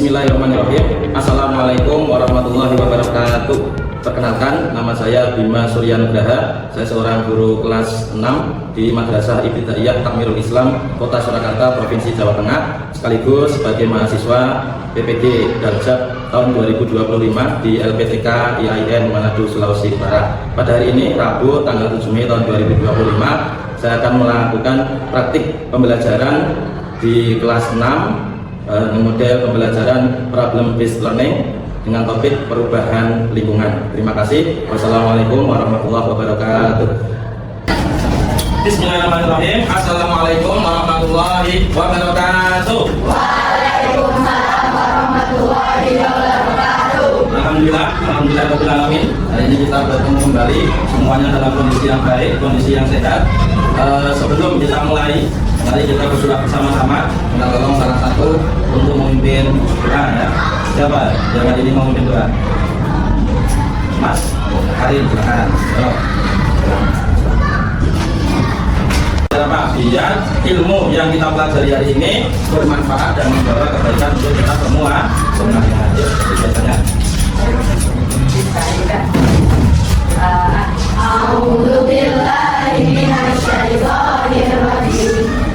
Bismillahirrahmanirrahim. Assalamualaikum warahmatullahi wabarakatuh. Perkenalkan, nama saya Bima Surya Nugraha. Saya seorang guru kelas 6 di Madrasah Ibtidaiyah Takmirul Islam Kota Surakarta, Provinsi Jawa Tengah, sekaligus sebagai mahasiswa PPG Darjat tahun 2025 di LPTK IAIN Manado, Sulawesi Barat. Pada hari ini, Rabu tanggal 7 Mei tahun 2025, saya akan melakukan praktik pembelajaran di kelas 6, model pembelajaran problem based learning dengan topik perubahan lingkungan. Terima kasih. Wassalamualaikum warahmatullahi wabarakatuh. Bismillahirrahmanirrahim. Assalamualaikum warahmatullahi wabarakatuh. Waalaikumsalam warahmatullahi wabarakatuh. Alhamdulillah, alamin. Hari ini kita bertemu kembali, semuanya dalam kondisi yang baik, kondisi yang sehat. Sebelum kita mulai, mari kita berdoa bersama-sama. Kita tolong salah satu untuk memimpin doa, ya. Siapa? Jangan ini memimpin doa. Mas, Karim, silakan. Biar ilmu yang kita pelajari hari ini bermanfaat dan membawa kebaikan untuk kita semua. Sebenarnya aja biasanya.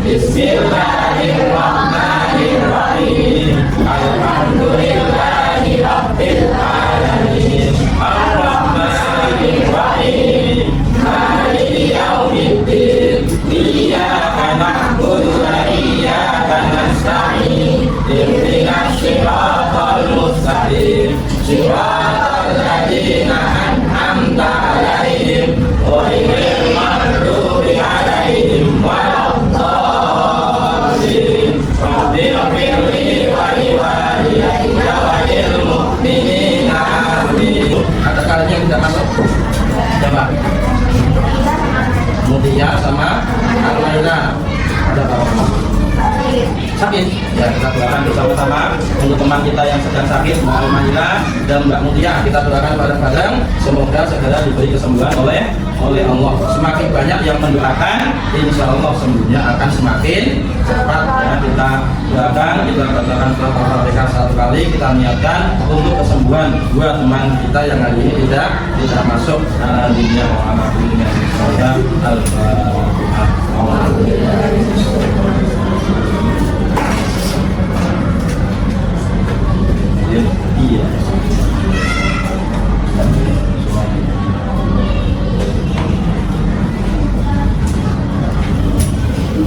Bismillahirrahmanirrahim. Alhamdulillahi rabbil alamin. Ar-Rahmanir-Rahim. Maliki yaumiddin. Iyyaka na'budu wa iyyaka nasta'in. Ihdinas siratal mustaqim. Siratal ladzina an'amta 'alaihim ghairil maghdubi 'alaihim waladdallin. Rabbil firli wa liwalidayya wa lil mu'minina amin. Ada kalinya tidak masuk? Coba. Mutia sama Almaina. Ada apa? Sakit? Ya, kita doakan bersama-sama untuk teman kita yang sedang sakit, Mbak Almaina dan Mbak Mutia. Kita doakan bareng-bareng, semoga segera diberi kesembuhan oleh Allah. Semakin banyak yang mendoakan, insya Allah sembuhnya akan semakin cepat. Ya, kita doakan, kita bacakan surat Al-Fatihah satu kali, kita niatkan untuk kesembuhan dua teman kita yang hari ini tidak masuk dunia Alhamdulillah. Iya.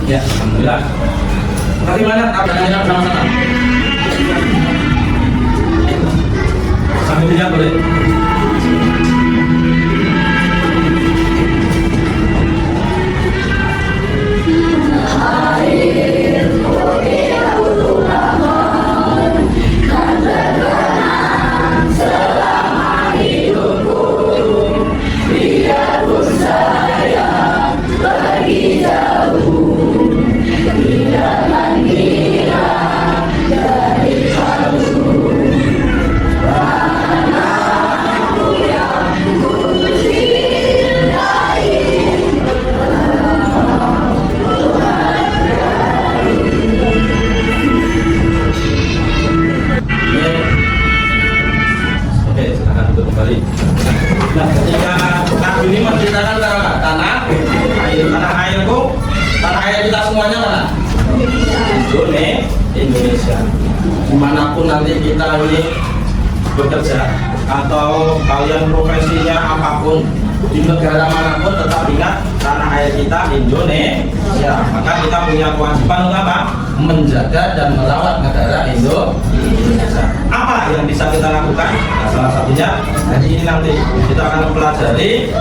Ya, alhamdulillah. Bagaimana keadaannya sama-sama? Sambil dilihat boleh. Nah, ketika Nabi ini menceritakan tanah air kita semuanya mana? Indonesia. Dimanapun nanti kita ini bekerja atau kalian profesinya apapun, di negara manapun tetap ingat tanah air kita Indonesia. Maka kita punya kewajiban untuk apa? Menjaga dan merawat negara Indonesia. Apa yang bisa kita lakukan? Nah, salah satunya hari ini nanti kita akan mempelajari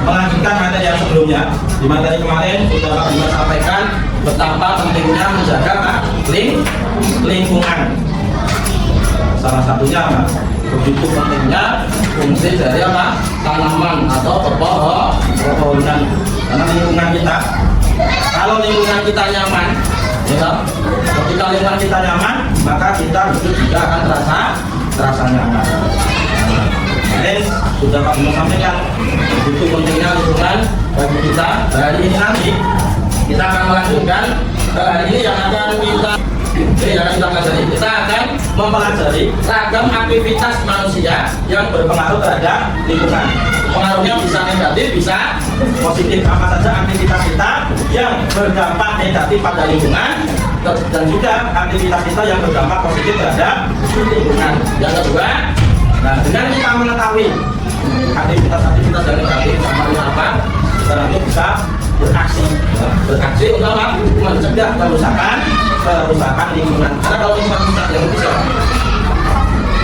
melanjutkan materi yang sebelumnya. Di materi kemarin sudah Pak Bima sampaikan betapa pentingnya menjaga lingkungan. Salah satunya apa? Begitu pentingnya fungsi dari apa? Tanaman atau pepohonan. Karena lingkungan kita, kalau lingkungan kita nyaman, ya, ketika lingkungan kita nyaman, maka kita hidup juga akan terasa nyaman. Sudah Pak Bima sampaikan begitu pentingnya lingkungan bagi kita. Hari ini nanti kita akan melanjutkan ke hari ini yang akan kita Oke, yang kita pelajari, kita akan mempelajari ragam aktivitas manusia yang berpengaruh terhadap lingkungan. Pengaruhnya bisa negatif, bisa positif. Apa saja aktivitas kita yang berdampak negatif pada lingkungan, dan juga aktivitas kita yang berdampak positif terhadap lingkungan. Yang kedua, nah, dengan kita mengetahui aktivitas yang negatif sama apa, kita nanti bisa beraksi untuk apa? Mencegah kerusakan lingkungan. Karena kalau lingkungan kita yang bisa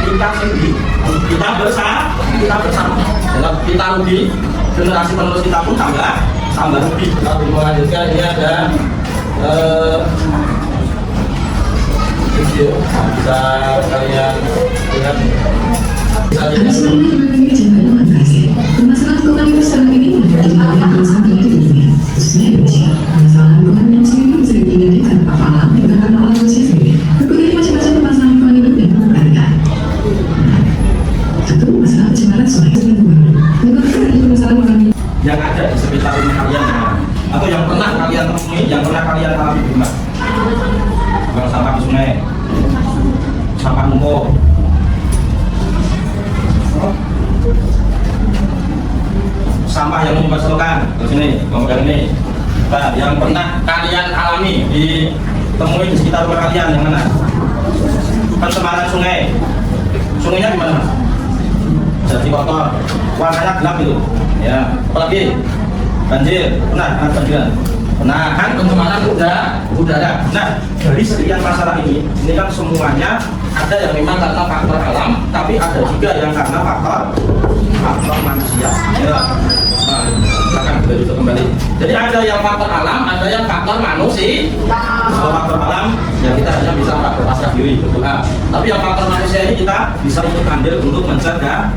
kita sendiri, kita bersama, dalam kita rugi, generasi penerus kita pun tambah rugi. Lalu melanjutkan, ini ada video bisa kalian lihat. Karena sebelumnya berbagai kejahatan mengatasi permasalahan lingkungan itu sekarang ini adalah hal yang terus terjadi di dunia, khususnya Indonesia. Permasalahan lingkungan yang sendiri bisa ditinggali tanpa alam juga karena alam manusia sendiri. Berbagai macam-macam permasalahan lingkungan hidup yang memperhatikan. Satu, masalah pencemaran sungai dan lingkungan. Menyebabkan adanya masalah lingkungan yang ada di sekitar rumah kalian, atau yang pernah kalian temui, yang pernah kalian alami di rumah. Buang sampah di sungai, sampah numpuk. Sampah yang menyumbat selokan ke sini, kemudian ini. Nah, yang pernah kalian alami ditemui di sekitar rumah kalian yang mana? Pencemaran sungai. Sungainya di mana? Jadi kotor, warnanya gelap itu. Ya, apalagi banjir. Pernah banjir. Nah, kan pencemaran udara. Nah, dari sekian masalah ini kan semuanya ada yang memang karena faktor alam, tapi ada juga yang karena faktor manusia. Ya. Nah, silakan kita kembali. Jadi ada yang faktor alam, ada yang faktor manusia. Kalau faktor alam, ya kita hanya bisa berpasrah diri berdoa. Tapi yang faktor manusia ini kita bisa ikut andil untuk mencegahnya.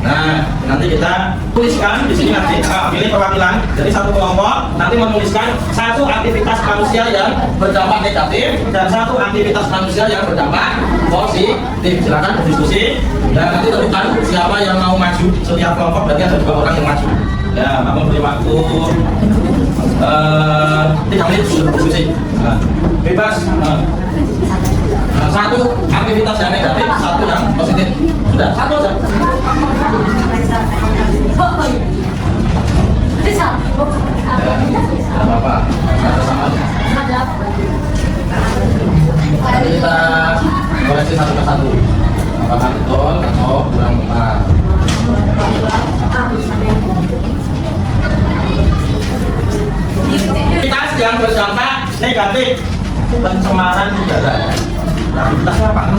Nah, nanti kita tuliskan di sini nanti pilih perwakilan dari satu kelompok, nanti menuliskan satu aktivitas manusia yang berdampak negatif dan satu aktivitas manusia yang berdampak positif. Silakan berdiskusi dan nanti tentukan siapa yang mau maju. Setiap kelompok berarti ada 2 orang yang maju. Ya, kamu beri waktu 3 menit untuk berdiskusi. Nah, bebas. Satu aktivitas yang negatif, satu yang positif. Sudah, satu aja. Tidak apa-apa. Sama aja. Nanti kita koreksi satu persatu. Apakah betul atau kurang benar? Aktivitas yang berdampak negatif, pencemaran udara. Aktivitasnya apa?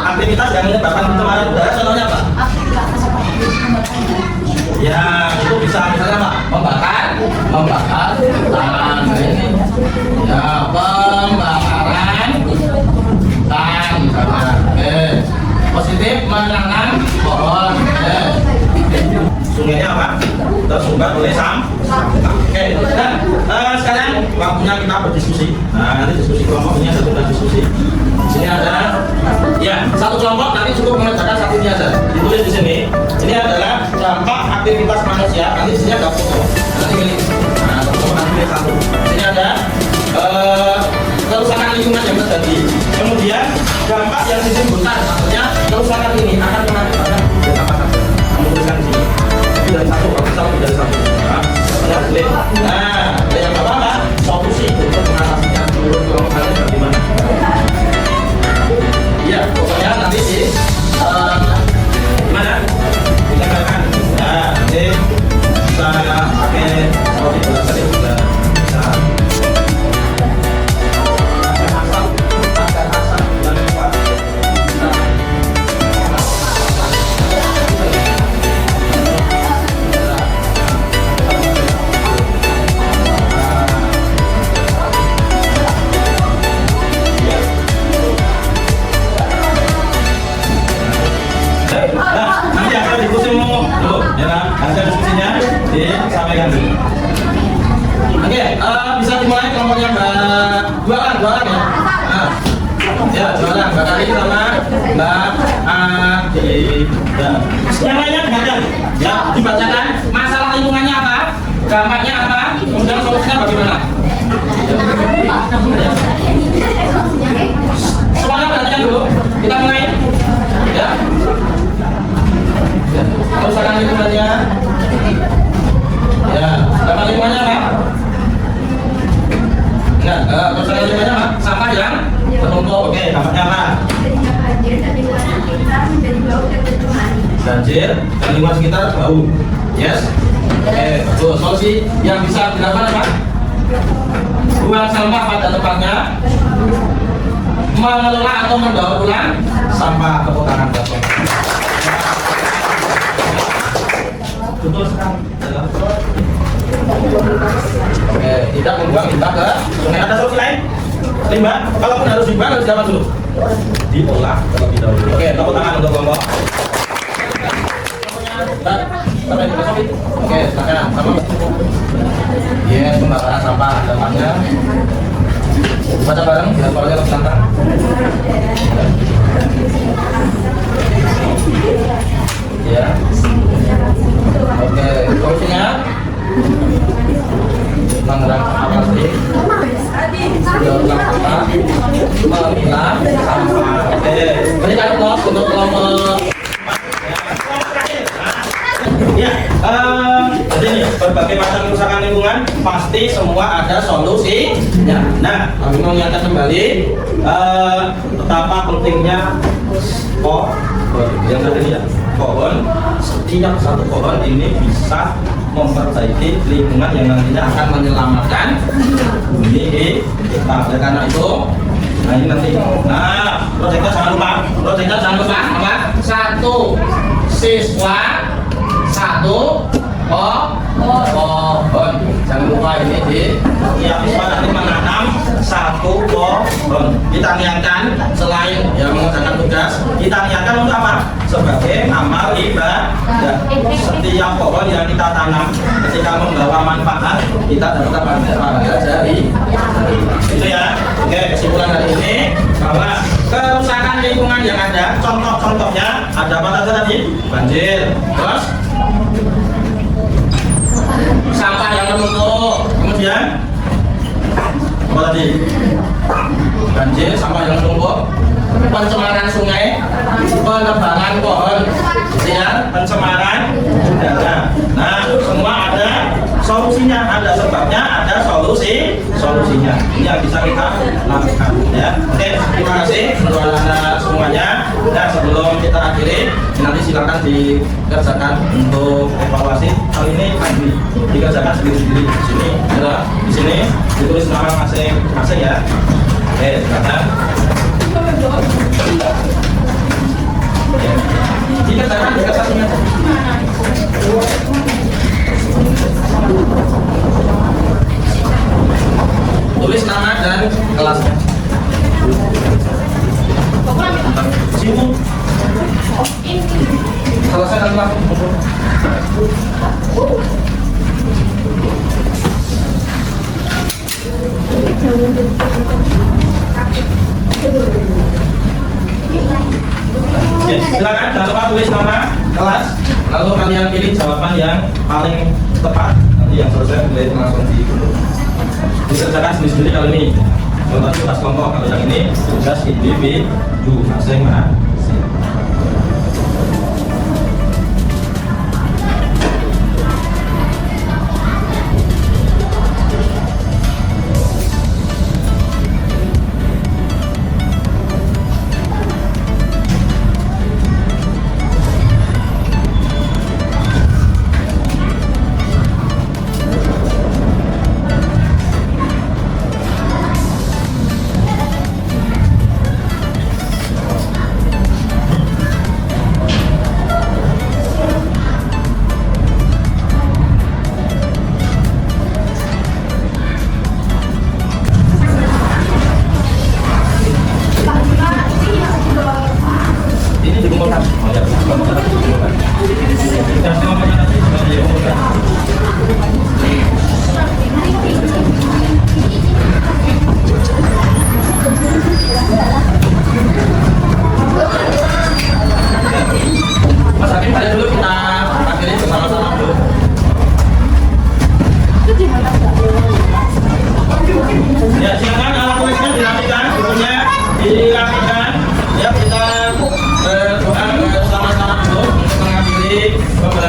Aktivitas yang menyebabkan pencemaran udara, contohnya apa? Ya, itu bisa misalnya apa? Membakar hutan. Ini ya, pembakaran hutan misalnya. Positif menanam pohon. Sungainya apa? Tersumbat oleh sampah. Dan sekarang waktunya kita berdiskusi. Nah, nanti diskusi kelompok ini ada 2 diskusi. Sini ada, ya, satu kelompok nanti cukup mengerjakan satu ini aja. Ditulis di sini. Ini adalah dampak aktivitas manusia. Nanti di sini ada foto. Nanti pilih. Nah, nanti pilih satu. Sini ada kerusakan lingkungan yang terjadi. Kemudian dampak yang ditimbulkan, maksudnya kerusakan ini akan mengakibatkan apa saja. Kamu tuliskan di sini. Dari satu, dari satu. Nah, yang apa? Solusi untuk mengatasinya menurut kelompok kalian bagaimana? Iya, pokoknya nanti di mana? Kita katakan, nah, ini bisa pakai solusi belasan juga bisa. Disampaikan dulu. Oke, bisa dimulai kelompoknya Mbak dua orang ya. Nah, ya, 2 orang. Mbak Kali sama Mbak Adida. Yang lainnya dibaca. Ya, dibacakan masalah lingkungannya apa, dampaknya apa, kemudian solusinya bagaimana. Semuanya perhatikan dulu. Kita mulai. Ya. Ya. Kerusakan lingkungannya. Ya. Dampak lingkungannya apa? Enggak. Kerusakan lingkungannya apa? Sampah yang menumpuk. Oke. Dampaknya apa? Banjir dan lingkungan sekitar bau. Yes. Oke. Tuh, solusi yang bisa dilakukan apa? Buang sampah pada tempatnya, mengelola atau mendaur ulang sampah kebotakan plastik. Betul sekali. Oke, tidak membuang limbah ke sungai. Ada solusi lain? Limbah, kalaupun harus dibuang harus diapakan dulu? Diolah terlebih dahulu. Oke, tepuk tangan untuk kelompok. Oke, silakan. Yes, pembakaran sampah dampaknya. Baca bareng, biar keluarga lebih santai. Ya. Oke, solusinya mengurangi plastik, mengurangi sampah, memilah sampah. Oke, berikan aplaus untuk kelompok. Ya, jadi nih, berbagai macam kerusakan lingkungan pasti semua ada solusinya. Nah, kami mau ingatkan kembali betapa pentingnya pohon yang tadi ya, pohon. Setiap satu pohon ini bisa memperbaiki lingkungan yang nantinya akan menyelamatkan bumi kita. Oleh karena itu, nah ini nanti, nah proyeknya jangan lupa apa? Satu siswa, satu pohon. Jangan lupa ini di tiap siswa nanti menanam satu pohon. Kita niatkan selain yang mengerjakan tugas, kita niatkan untuk apa? Sebagai amal ibadah. Setiap pohon yang kita tanam ketika membawa manfaat, kita dapat pahala dari itu ya. Oke, kesimpulan hari ini bahwa kerusakan lingkungan yang ada, contoh-contohnya ada apa saja tadi? Banjir, terus sampah yang menumpuk, kemudian apa tadi? Banjir, sampah yang menumpuk, pencemaran sungai, penebangan pohon, ya, pencemaran udara. Nah, semua ada solusinya, ada sebabnya, ada solusinya. Ini yang bisa kita lakukan, ya. Oke, terima kasih untuk anak-anak semuanya. Dan sebelum kita akhiri, nanti silakan dikerjakan untuk evaluasi. Kali ini dikerjakan sendiri-sendiri. Di sini, ya, di sini ditulis nama masing-masing ya. Oke, silakan. Dikerjakan di kertasnya. Tulis nama dan kelasnya. Sini. Selesaikan kelas. Ya, silakan jangan lupa tulis nama, kelas, lalu kalian pilih jawaban yang paling tepat. Nanti yang selesai boleh langsung dikerjakan sendiri kali ini. Contoh tugas kelompok, kalau yang ini tugas individu masing-masing.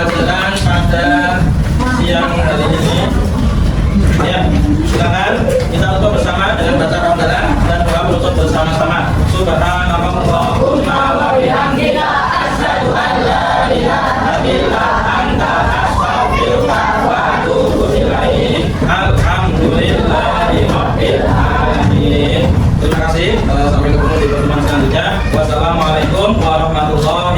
pelajaran pada siang hari ini. Ya, silakan kita tutup bersama dengan baca hamdalah dan doa penutup bersama-sama. Subhanallahumma wa bihamdika asyhadu an la ilaha illa anta astaghfiruka wa atubu ilaik. Alhamdulillahi rabbil alamin. Terima kasih. Sampai ketemu di pertemuan selanjutnya. Wassalamualaikum warahmatullahi